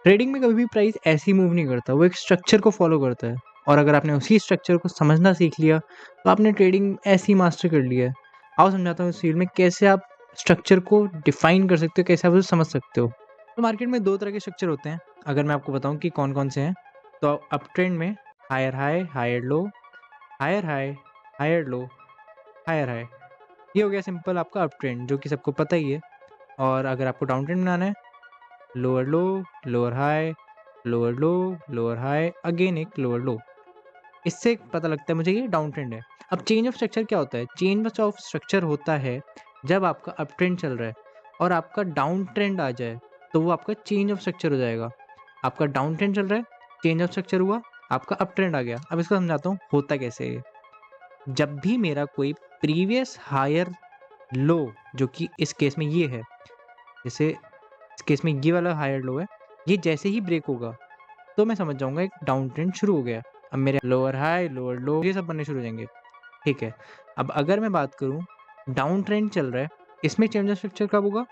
Trading में कभी भी प्राइस ऐसे ही मूव नहीं करता, वो एक स्ट्रक्चर को फॉलो करता है और अगर आपने उसी स्ट्रक्चर को समझना सीख लिया तो आपने ट्रेडिंग ऐसे ही मास्टर कर लिया है। आओ समझाता हूँ इस फील्ड में कैसे आप स्ट्रक्चर को डिफाइन कर सकते हो, कैसे आप उसे समझ सकते हो। तो मार्केट में दो तरह के स्ट्रक्चर होते हैं, अगर मैं आपको बताऊं कि कौन कौन से हैं। तो अप ट्रेंड में higher high, higher low, higher high, higher low, higher high, ये हो गया सिंपल आपका अप ट्रेंड जो कि सबको पता ही है। और अगर आपको डाउन ट्रेंड बनाना है, लोअर लो, लोअर हाई, लोअर लो, लोअर हाई, अगेन एक लोअर लो। इससे पता लगता है मुझे ये डाउन ट्रेंड है। अब चेंज ऑफ स्ट्रक्चर क्या होता है? चेंज ऑफ स्ट्रक्चर होता है जब आपका अप ट्रेंड चल रहा है और आपका डाउन ट्रेंड आ जाए, तो वो आपका चेंज ऑफ स्ट्रक्चर हो जाएगा। आपका डाउन ट्रेंड चल रहा है, चेंज ऑफ स्ट्रक्चर हुआ, आपका अप ट्रेंड आ गया। अब इसको समझाता हूँ होता कैसे है ये। जब भी मेरा कोई प्रीवियस हायर लो, जो कि इस केस में ये है, जैसे इस केस में ये वाला हायर लो है, ये जैसे ही ब्रेक होगा तो मैं समझ जाऊंगा एक डाउन ट्रेंड शुरू हो गया। अब मेरे लोअर हाई, लोअर लो ये सब बनने शुरू हो जाएंगे। ठीक है। अब अगर मैं बात करूं, डाउन ट्रेंड चल रहा है, इसमें चेंज ऑफ स्ट्रक्चर कब होगा?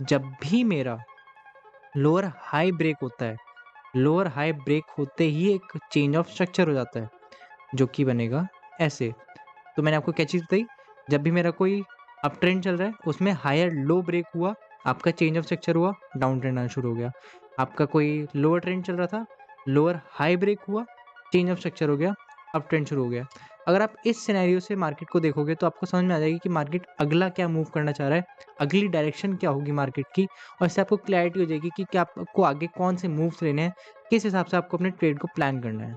जब भी मेरा लोअर हाई ब्रेक होता है, लोअर हाई ब्रेक होते ही एक चेंज ऑफ स्ट्रक्चर हो जाता है जो कि बनेगा ऐसे। तो मैंने आपको क्या चीज़ बताई? जब भी मेरा कोई अप ट्रेंड चल रहा है उसमें हायर लो ब्रेक हुआ, आपका चेंज ऑफ स्ट्रक्चर हुआ, डाउन ट्रेंड आना शुरू हो गया। आपका कोई लोअर ट्रेंड चल रहा था, लोअर हाई ब्रेक हुआ, चेंज ऑफ स्ट्रक्चर हो गया, अप ट्रेंड शुरू हो गया। अगर आप इस सिनेरियो से मार्केट को देखोगे तो आपको समझ में आ जाएगी कि मार्केट अगला क्या मूव करना चाह रहा है, अगली डायरेक्शन क्या होगी मार्केट की, और इससे आपको क्लैरिटी हो जाएगी कि क्या आपको आगे कौन से मूव्स लेने हैं, किस हिसाब से आपको अपने ट्रेड को प्लान करना है।